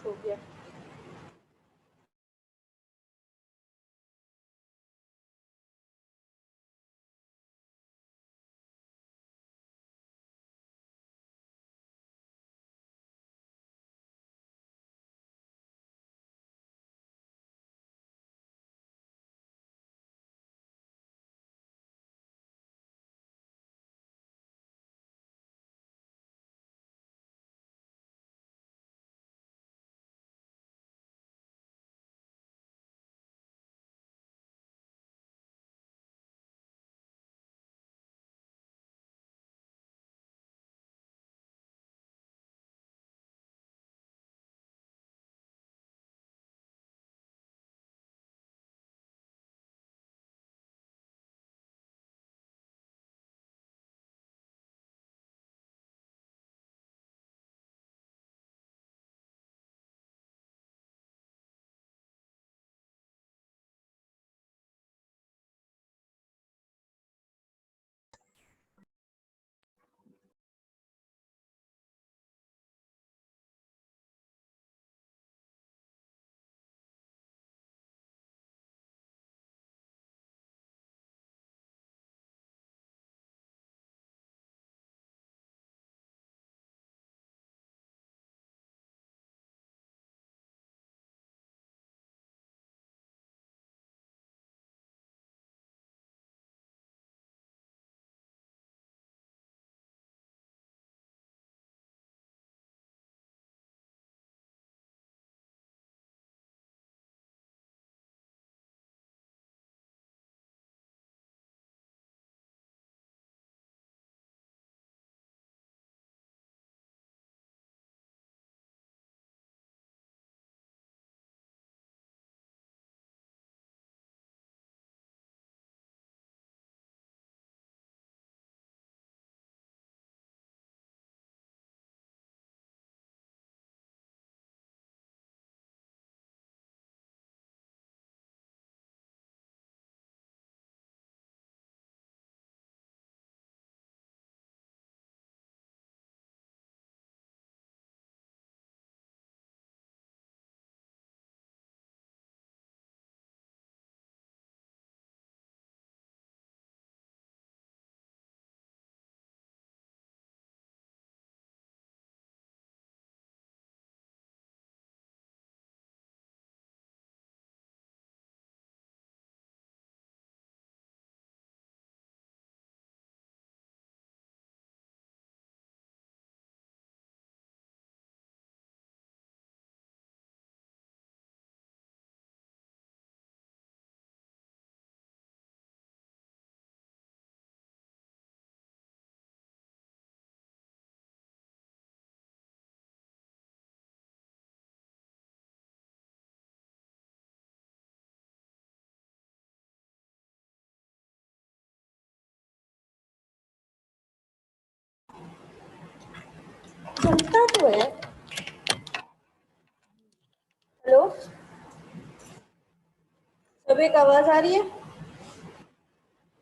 हो गया। चलता तो है। हेलो, सब एक आवाज आ रही है?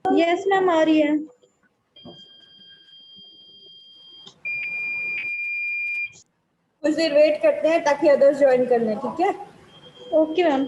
यस मैम, आ रही है। कुछ देर वेट करते हैं ताकि अदर्स ज्वाइन कर लें, ठीक है? Okay ma'am.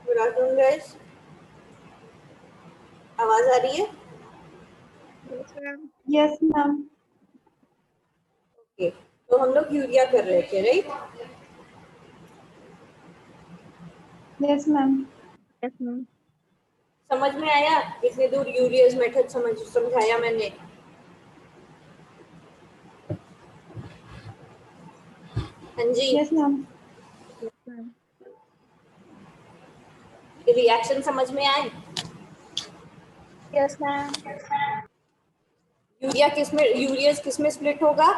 Good afternoon guys, आवाज आ रही है? Yes ma'am. ओके, तो हम लोग यूरिया कर रहे थे, राइट? Yes ma'am. समझ में आया कितनी दूर यूरियाज मेथड समझाया मैंने? हाँ जी, यस मैम। रिएक्शन समझ में आए? Yes ma'am. यूरियाज किस में स्प्लिट होगा?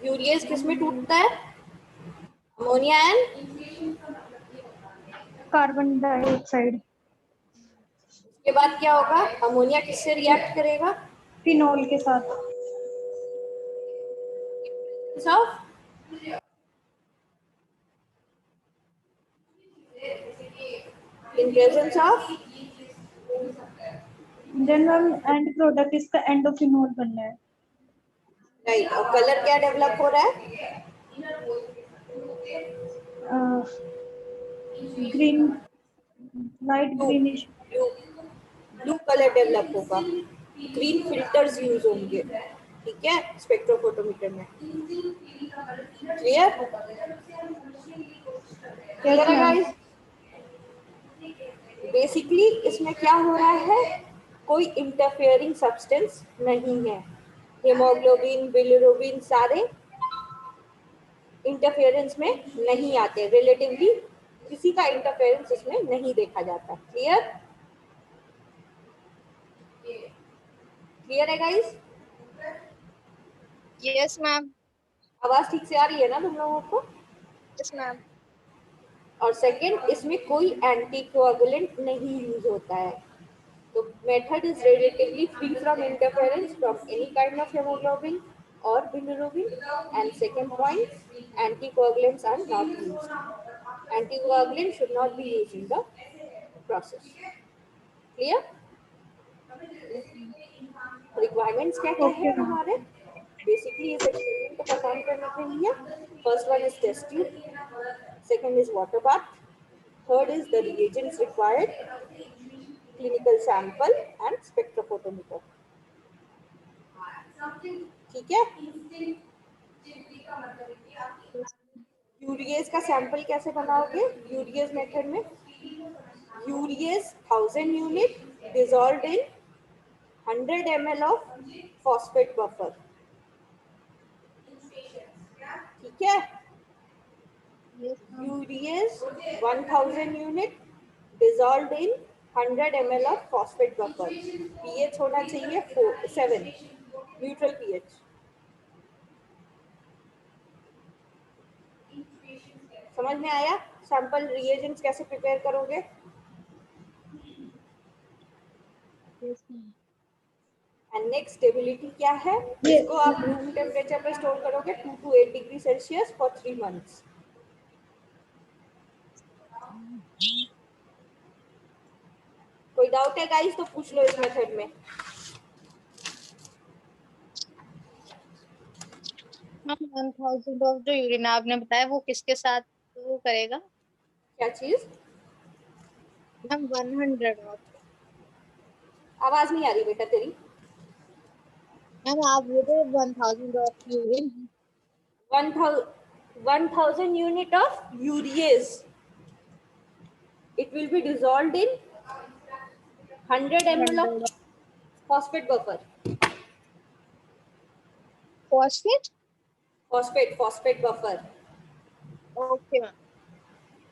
यूरियाज किस में टूटता है? Ammonia and carbon dioxide. उसके बाद क्या होगा? अमोनिया किससे रिएक्ट करेगा? फिनोल के साथ। Of in presence of then ma'am end product इसका एंडोफिनोल बनना है। राइट, और कलर क्या डेवलप हो रहा है? Green, light blue greenish. Blue blue colour develop होगा। ग्रीन फिल्टर्स यूज होंगे, ठीक है, स्पेक्ट्रोफोटोमीटर में। क्लियर? यस क्लियर है मैम। गाइस? बेसिकली इसमें क्या हो रहा है, कोई इंटरफेयरिंग सब्सटेंस नहीं है। हीमोग्लोबिन, बिलिरुबिन सारे इंटरफेरेंस में नहीं आते, रिलेटिवली किसी का इंटरफेरेंस इसमें नहीं देखा जाता। क्लियर? क्लियर है गाइस? Yes ma'am. आवाज ठीक से आ रही है ना तुम लोगों को? Yes ma'am. और सेकंड, इसमें कोई एंटीकोएगुलेंट नहीं यूज होता है। तो method is relatively free from interference from any kind of haemoglobin और bilirubin. And second point, anticoagulants are not used. Anticoagulant should not be used in the process. Clear? Requirements क्या क्या है okay ma'am. हमारे basically इस experiment को perform करने के लिए? First one is test tube, second is water bath, third is the reagents required, clinical sample and spectrophotometer. ठीक है? यूरियस का सैंपल कैसे बनाओगे यूरियस मेथड में? Urease 1000 unit dissolved in 100 ml of phosphate buffer. ठीक है? Urease 1000 unit dissolved in 100 ml of phosphate buffer. pH होना चाहिए 7, न्यूट्रल pH। समझ में आया? सैंपल रिएजेंट्स कैसे प्रिपेयर करोगे? एंड नेक्स्ट स्टेबिलिटी क्या है? इसको आप रूम टेम्परेचर पे स्टोर करोगे 2 to 8 degree Celsius for 3 months. कोई डाउट है गाइस तो पूछ लो इस मेथड में। मैम 1000 ऑफ जो यूरिन आपने बताया वो किसके साथ वो करेगा? क्या चीज? Ma'am 100 of. आवाज नहीं आ रही बेटा तेरी। मैम आप बोले 1000 of urine. 1000 unit of urease, it will be dissolved in 100 ml of 100 phosphate buffer। Phosphate. phosphate buffer, okay ma'am.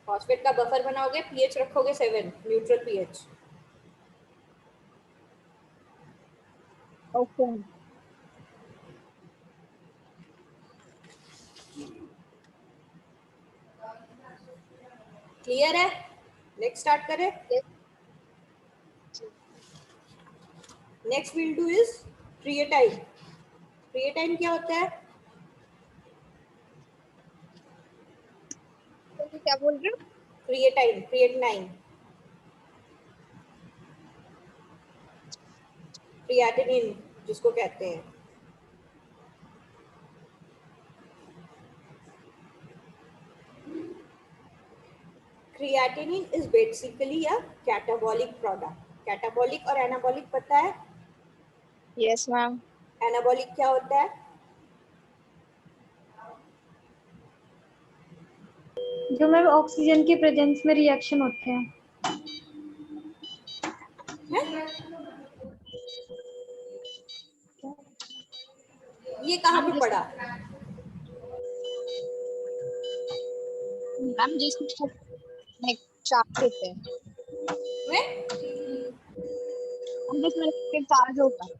phosphate का बफर बनाओगे, पीएच रखोगे 7, न्यूट्रल पीएच। ओके। क्लियर है? नेक्स्ट स्टार्ट करें। Next will do is creatine. Creatine क्या होता है? क्या बोल रहे हो? क्रिएटाइन, क्रिएटिनाइन, क्रिएटिनिन जिसको कहते हैं। Creatinine is basically a catabolic product. Catabolic और एनाबॉलिक पता है? Yes ma'am. एनाबॉलिक क्या होता है? जो मैम ऑक्सीजन के प्रेजेंस में रिएक्शन होते हैं। है? ये कहाँ पे पढ़ा? मैम जिसमें चार्ज होते हैं, में? जिसमें चार्ज होता है।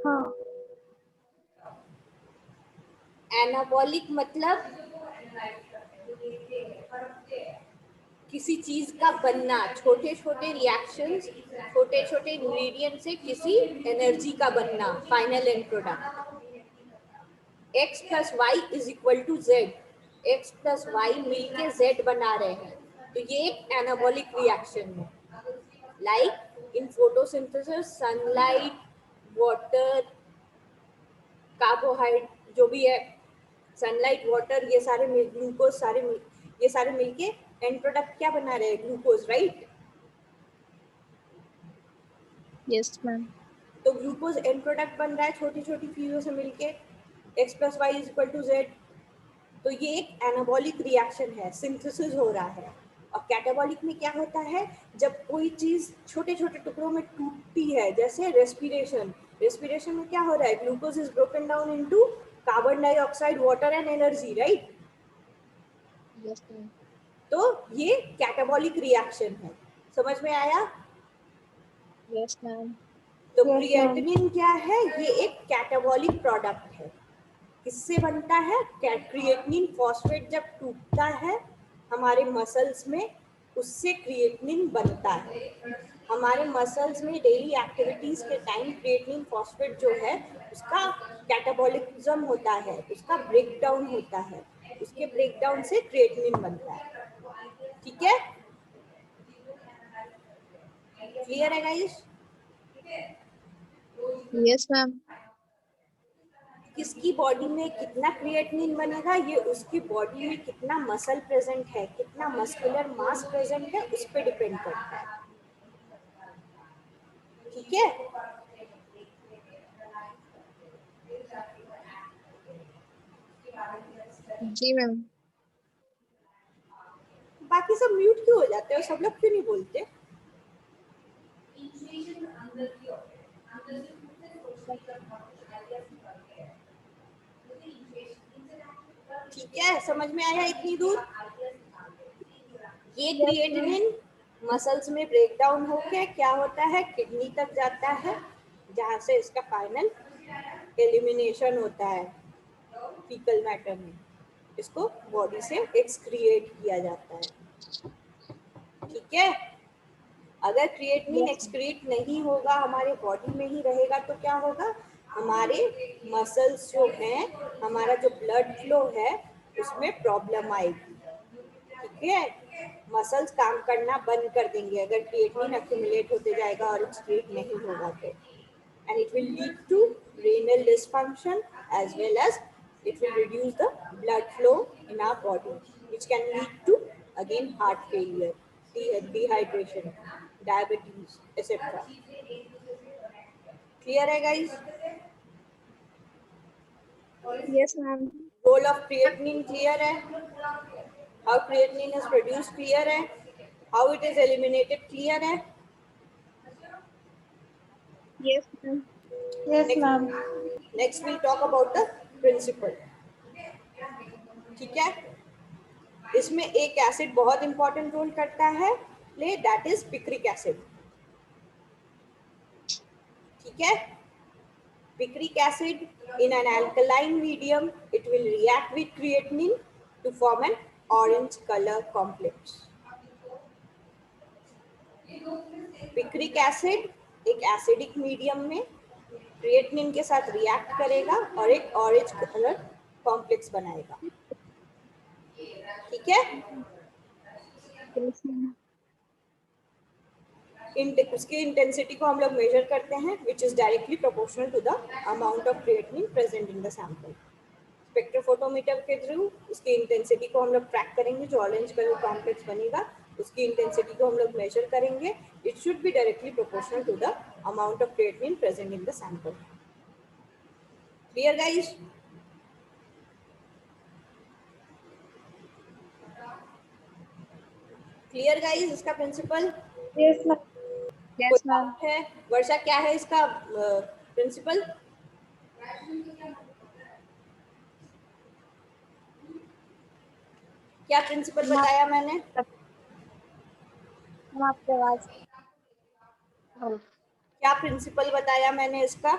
हाँ। एनाबॉलिक मतलब किसी चीज का बनना, छोटे छोटे रिएक्शंस, छोटे छोटे इंग्रेडिएंट से किसी एनर्जी का बनना, final end product. x plus Y is equal to Z. X plus Y मिलके z बना रहे हैं, तो ये एक एनाबॉलिक रिएक्शन है। Like in photosynthesis sunlight, water, carbohydrate जो भी है, सनलाइट, वाटर, ये सारे ग्लूकोज, ये सारे मिलके एंड प्रोडक्ट क्या बना रहे हैं? Glucose, right? Yes ma'am. तो ग्लूकोज एंड प्रोडक्ट बन रहा है छोटी छोटी चीजों से मिलके, x plus Y is equal to Z. तो ये एक एनाबॉलिक रिएक्शन है, सिंथेसिस हो रहा है। और कैटाबॉलिक में क्या होता है? जब कोई चीज छोटे छोटे टुकड़ों में टूटती है, जैसे रेस्पिरेशन। रेस्पिरेशन में क्या हो रहा है? Glucose is broken down into carbon dioxide, water and energy, right? Yes ma'am. तो ये कैटाबॉलिक रिएक्शन है। समझ में आया? Yes ma'am. तो Yes, क्रिएटिनिन क्या है? ये एक कैटाबॉलिक प्रोडक्ट है। किससे बनता है? क्रिएटिनिन फॉस्फेट जब टूटता है हमारे मसल्स में, उससे क्रिएटिनिन बनता है। हमारे मसल्स में डेली एक्टिविटीज के टाइम क्रिएटिनिन फॉस्फेट जो है उसका कैटाबॉलिज्म होता है, उसका ब्रेकडाउन होता है, उसके ब्रेकडाउन से क्रिएटिनिन बनता है। ठीक है? क्लियर है गाइस? Yes ma'am. किसकी बॉडी में कितना क्रिएटिनिन बनेगा, ये उसकी बॉडी में कितना मसल प्रेजेंट है, कितना मस्कुलर मास प्रेजेंट है, उस पर डिपेंड करता है। ठीक है? जी मैम। बाकी सब म्यूट क्यों हो जाते हैं? सब लोग क्यों नहीं बोलते? ठीक है, समझ में आया इतनी दूर? ये यस मैम। क्रिएटिनिन मसल्स में ब्रेक डाउन होके क्या होता है? किडनी तक जाता है, जहां से इसका फाइनल एलिमिनेशन होता है फीकल मैटर में। इसको बॉडी से एक्सक्रिएट किया जाता है। ठीक है? अगर क्रिएटिनिन यस एक्सक्रीट नहीं होगा, हमारे बॉडी में ही रहेगा, तो क्या होगा? हमारे मसल्स जो हैं, हमारा जो ब्लड फ्लो है उसमें प्रॉब्लम आएगी। ठीक है? मसल्स काम करना बंद कर देंगे अगर क्रिएटिनिन एक्यूमुलेट होते जाएगा और एक्सक्रीट नहीं होगा तो। And it will lead to renal dysfunction as well as it will reduce the blood flow in our body, which can lead to again heart failure, dehydration, diabetes, etc. Clear है guys? Yes ma'am. Role of creatinine clear है? How creatinine is produced clear है? How it is eliminated clear है? Yes ma'am. Yes, ma'am. Next we'll talk about the principle. ठीक है? इसमें एक acid बहुत important role करता है, play, that is picric acid. ठीक है? Picric acid in an alkaline medium, it will react with creatinine to form an orange color complex. Picric acid एक एसिडिक मीडियम में क्रिएटिनिन के साथ रिएक्ट करेगा और एक ऑरेंज कलर कॉम्प्लेक्स बनाएगा. ठीक है? Yes, ma'am. उसकी इंटेंसिटी को हम लोग मेजर करते हैं which is directly proportional to the amount of creatinine present in the sample. Spectrophotometer के थ्रू उसकी इंटेंसिटी को हम लोग ट्रैक करेंगे. जो ऑरेंज कलर कॉम्प्लेक्स बनेगा उसकी इंटेंसिटी को हम लोग मेजर करेंगे. It should be directly proportional to the amount of creatinine present in the sample. Clear guys? Clear guys इसका principle? Yes, ma'am. Yes, ma'am. है वर्षा, क्या है इसका प्रिंसिपल? क्या प्रिंसिपल बताया मैंने? हम आपकी आवाज क्या प्रिंसिपल बताया मैंने इसका?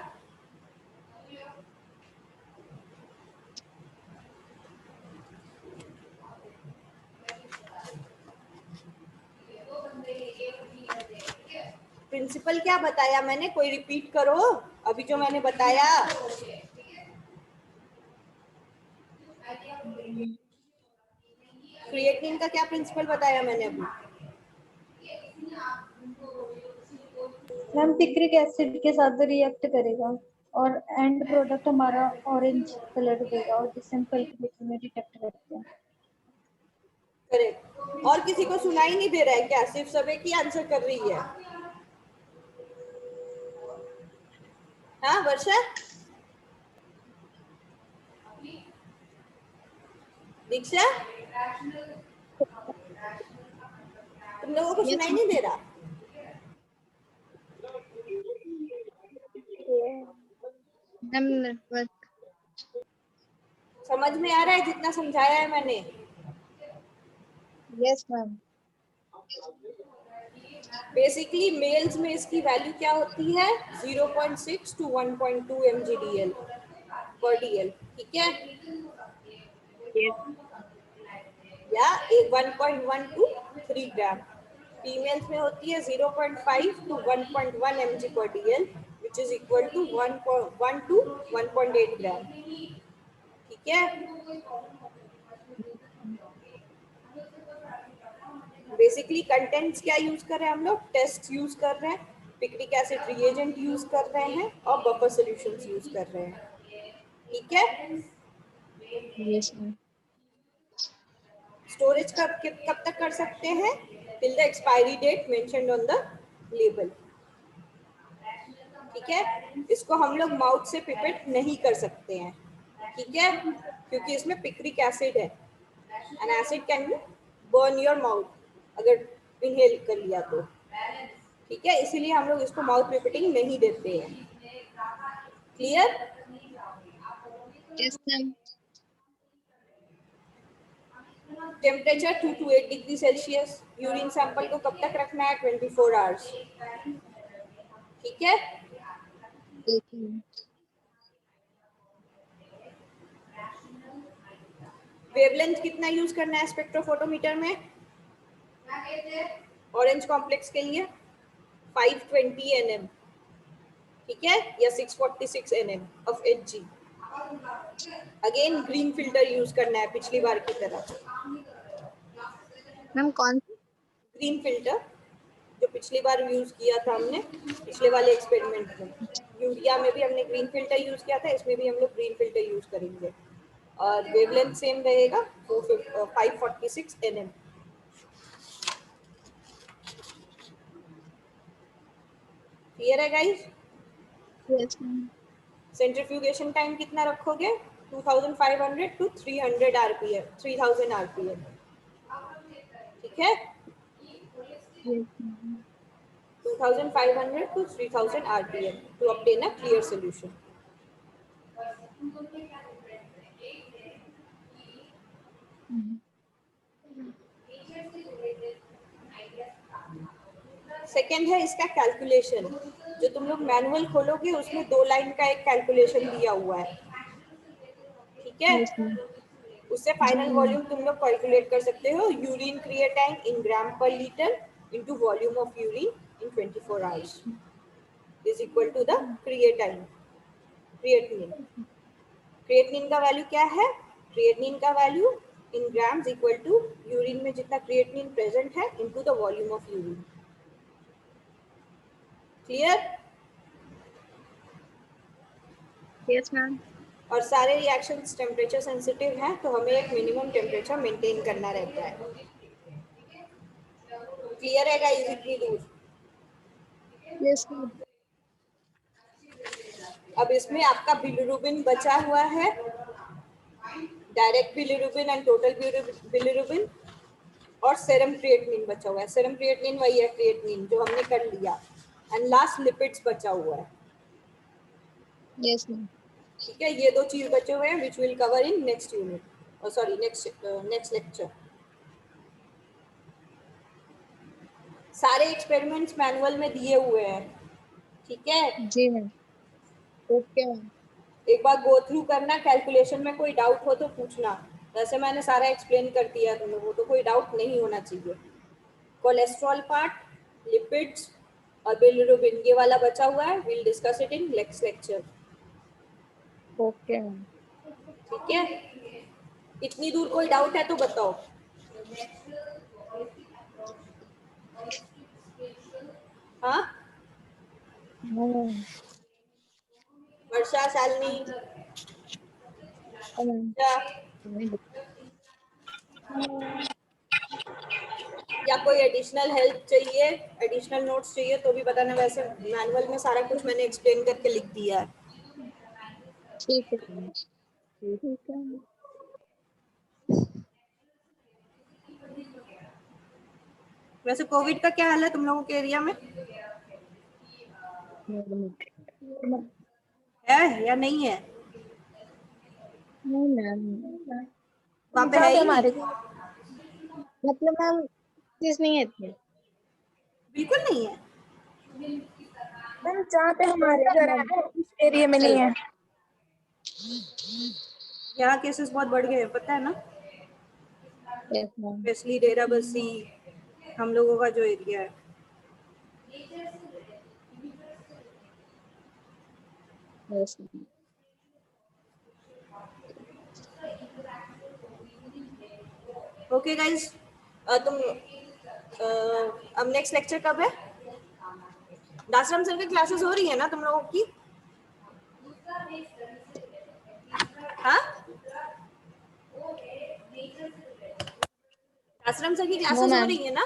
प्रिंसिपल क्या बताया मैंने? कोई रिपीट करो अभी जो मैंने बताया. क्रिएटिनिन का क्या प्रिंसिपल बताया मैंने अभी? मैम पिक्रिक एसिड के साथ रिएक्ट करेगा और एंड प्रोडक्ट हमारा ऑरेंज कलर देगा और जिसे हम कैलकुलेटर में डिटेक्ट करते हैं. करेक्ट. और किसी को सुनाई नहीं दे रहा है क्या? सिर्फ सब एक ही आंसर कर रही है. हाँ वर्षा, दीक्षा, तुम लोगों को Yes, सुनाई नहीं दे रहा? Ma'am network. समझ में आ रहा है जितना समझाया है मैंने? Yes, ma'am. बेसिकली मेल्स में इसकी वैल्यू क्या होती है? 0.6 to 1.2 mgdl per dl. ठीक है? Yes. या 1.1 to 3 ग्राम. फीमेल्स में होती है 0.5 to 1.1 mg per dl which is equal to 1 to 1.8 ग्राम. ठीक है? बेसिकली कंटेंट्स क्या यूज कर रहे हैं हम लोग? टेस्ट यूज कर रहे हैं, पिक्रिक एसिड रिएजेंट यूज कर रहे हैं और बफर सॉल्यूशंस यूज कर रहे हैं. ठीक है? Yes, ma'am. स्टोरेज कब तक कर सकते हैं? Till the expiry date mentioned on the label. ठीक है? इसको हम लोग माउथ से पिपेट नहीं कर सकते हैं. ठीक है? क्योंकि इसमें पिक्रिक एसिड है. N acid can burn your mouth अगर इनहेल कर लिया तो. ठीक है? इसीलिए हम लोग इसको माउथ पिपेटिंग नहीं देते हैं. Clear? Yes, ma'am. Temperature 2 to 8 degree Celsius. Urine sample को कब तक रखना है? 24 आवर्स. ठीक है? Yes, ma'am. वेवलेंथ कितना यूज करना है स्पेक्ट्रोफोटोमीटर में? ऑरेंज कॉम्प्लेक्स के लिए 520 nm. ठीक है? या 646 nm of Hg. Again green filter use करना है पिछली बार की तरह. मैम कौन? ग्रीन फिल्टर जो पिछली बार यूज किया था हमने पिछले वाले एक्सपेरिमेंट में. यूरिया में भी हमने ग्रीन फिल्टर यूज किया था, इसमें भी हम लोग ग्रीन फिल्टर यूज करेंगे. और वेवलेंथ सेम रहेगा 546 nm. क्लियर है guys? Yes, ma'am. Centrifugation time कितना रखोगे? 2500 to 300 rpm, 3000 rpm. ठीक है? Yes, ma'am. 2500 to 3000 rpm to obtain a clear solution. Mhm. Second है इसका कैलकुलेशन। जो तुम लोग मैनुअल खोलोगे उसमें 2 लाइन का एक कैलकुलेशन दिया हुआ है, ठीक है। Yes ma'am. उससे फाइनल वॉल्यूम तुम लोग कैलकुलेट कर सकते हो। Urine क्रिएटाइन in gram per litre into volume of urine in 24 hours is equal to the creatine, creatinine. Creatinine का वैल्यू क्या है? क्रिएटिनिन का value in grams equal to urine में जितना क्रिएटिनिन प्रेजेंट है into the volume of urine. Clear? Yes ma'am. और सारे reactions temperature sensitive हैं, तो हमें एक मिनिमम टेम्परेचर मेंटेन करना रहता है। क्लियर है गाइस इतनी दूर? Yes ma'am. अब इसमें आपका बिलिरुबिन बचा हुआ है, direct bilirubin and total bilirubin, और सेरम क्रिएटिनिन बचा हुआ है। सेरम क्रिएटिनिन वही है क्रिएटिनिन जो हमने कर लिया, एंड लास्ट लिपिड्स बचा हुआ है। Yes ma'am. ठीक है, ये 2 चीज बचे हुए हैं which will cover in next unit, और सॉरी नेक्स्ट लेक्चर। सारे एक्सपेरिमेंट्स मैनुअल में दिए हुए हैं, ठीक है। जी मैम। Okay ma'am. एक बार गो थ्रू करना, कैलकुलेशन में कोई डाउट हो तो पूछना। वैसे मैंने सारा एक्सप्लेन कर दिया तुम लोगों को, तो कोई डाउट नहीं होना चाहिए। कोलेस्ट्रॉल पार्ट, लिपिड्स और बिलिरुबिन ये वाला बचा हुआ है, will discuss it in next lecture. Okay ma'am. ठीक है, इतनी दूर कोई डाउट है तो बताओ। हाँ, नो मैम। वर्षा, शालिनी, मैम। या कोई एडिशनल हेल्प चाहिए, एडिशनल नोट्स चाहिए तो भी बताना। वैसे मैनुअल में सारा कुछ मैंने एक्सप्लेन करके लिख दिया है। ठीक है मैम। ठीक है। वैसे कोविड का क्या हाल है तुम लोगों के एरिया में, है या नहीं है? नहीं मैम, वहाँ पे है ही हमारे नहीं? मतलब मैम चीज नहीं है इतनी। बिल्कुल नहीं है। मैम जहाँ पे हमारे घर है उस एरिया में नहीं है। यहाँ केसेस बहुत बढ़ गए हैं, पता है ना, यस मैम। स्पेशली डेरा बस्सी, हम लोगों का जो एरिया है। Yes ma'am. ओके गाइस, अब नेक्स्ट लेक्चर कब है? दासराम सर की क्लासेस हो रही है ना तुम लोगों की? हाँ, दासराम सर की नो क्लासेस हो मैम। रही है ना?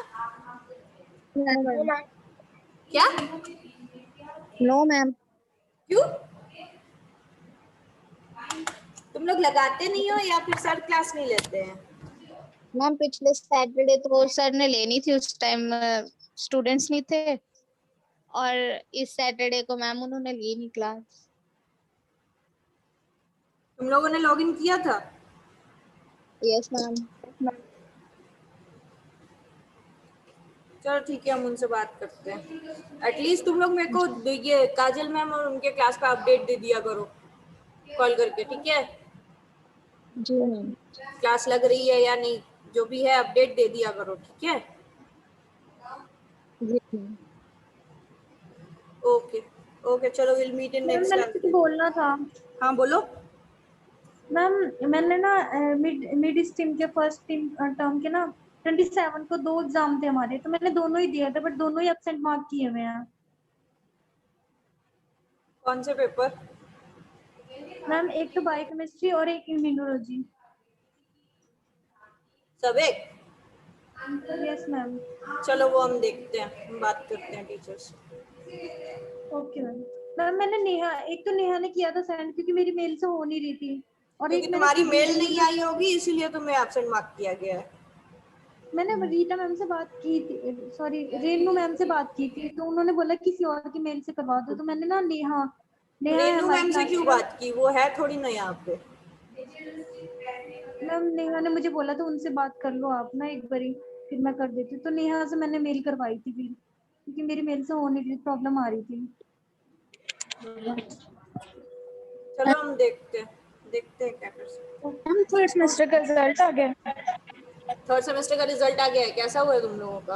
No ma'am. क्या? No ma'am. क्यों? तुम लोग लगाते नहीं हो या फिर सर क्लास नहीं लेते हैं? मैम पिछले सैटरडे तो सर ने लेनी थी, उस टाइम स्टूडेंट्स नहीं थे, और इस सैटरडे को मैम उन्होंने ली नहीं क्लास। तुम लोगों ने लॉगिन किया था? Yes ma'am. चलो ठीक है, हम उनसे बात करते हैं। एटलीस्ट तुम लोग मेरे को ये काजल मैम और उनके क्लास का अपडेट दे दिया करो कॉल करके, ठीक है। जी मैम। क्लास लग रही है या नहीं, जो भी है अपडेट दे दिया करो, ठीक है। जी मैम। ओके ओके, चलो will meet in ma'am next मैंने कुछ क्लास। बोलना था। हाँ बोलो। मैम मैंने ना मिड मिड स्ट्रीम के फर्स्ट टर्म के ना 27 को 2 एग्जाम थे हमारे, तो मैंने दोनों ही दिए थे, बट दोनों ही एब्सेंट मार्क किए हुए हैं। कौन से पेपर? मैम एक तो बायोकेमिस्ट्री और एक इम्यूनोलॉजी। सब एक? Yes ma'am. चलो वो हम देखते हैं, हम बात करते हैं टीचर से। Okay ma'am. मैम मैंने एक तो नेहा ने किया था सेंड, क्योंकि मेरी मेल से हो नहीं रही थी, और क्योंकि एक मैंने तुम्हारी मेल नहीं रीटा आई होगी इसीलिए तुम्हें एब्सेंट मार्क किया गया है। मैंने रीटा मैम से बात की थी, सॉरी रेनू मैम से बात की थी, तो उन्होंने बोला किसी और की मेल से करवा दो, तो मैंने ना नेहा नेहा है रेनू हमारी मैम से क्लास क्यों की मैम। बात की? वो है थोड़ी ना यहाँ पे। मैम नेहा ने मुझे बोला था उनसे बात कर लो आप ना एक बारी, फिर मैं कर देती हूँ, तो नेहा से मैंने मेल करवाई थी फिर। क्योंकि मेरी मेल से हो नहीं रही, प्रॉब्लम आ रही थी। चलो हम देखते हैं क्या कर सकते हैं। मैम थर्ड सेमेस्टर का रिजल्ट आ गया। थर्ड सेमेस्टर का रिजल्ट आ गया है, कैसा हुआ है तुम लोगों का?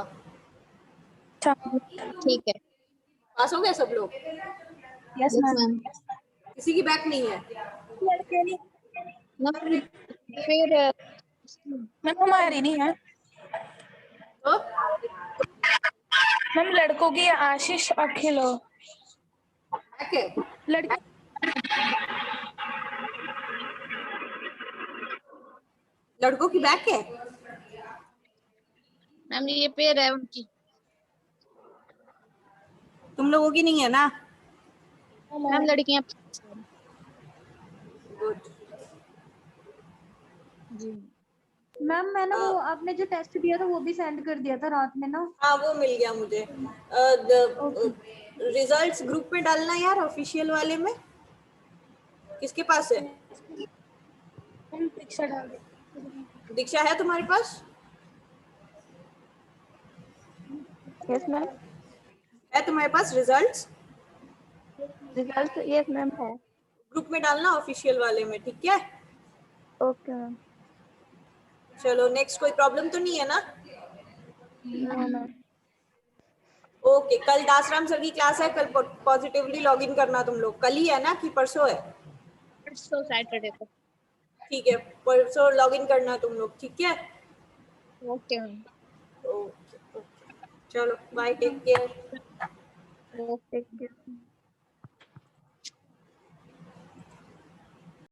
अच्छा। ठीक है। पास हो गए सब लोग? Yes yes ma'am. मैम। किसी की बैक नहीं है? लड़के नहीं मैम फिर मैम, हमारी नहीं है तो मैम, लड़कों की आशीष अखिल हो। बैक है? लड़की लड़कों की बैक है? मैम ये पेयर है उनकी। तुम लोगों की नहीं है ना? मैम लड़कियां गुड। जी। मैम मैं ना वो आपने जो टेस्ट दिया था वो भी सेंड कर दिया था रात में ना। हाँ वो मिल गया मुझे। रिजल्ट्स ग्रुप में डालना यार, ऑफिशियल वाले में। किसके पास है? मैम दीक्षा डाल दे। दीक्षा है तुम्हारे पास? Yes ma'am. है तुम्हारे पास रिजल्ट्स? रिजल्ट यस मैम है। ग्रुप में डालना ऑफिशियल वाले में, ठीक है? Okay ma'am. चलो नेक्स्ट, कोई प्रॉब्लम तो नहीं है ना? No ma'am. ओके, कल दासराम सर की क्लास है, कल पॉजिटिवली लॉग इन करना तुम लोग। कल ही है ना कि परसों है? परसों सैटरडे को। ठीक है, परसों लॉग इन करना तुम लोग, ठीक है? Okay ma'am. ओके, चलो बाय, टेक केयर। ओके।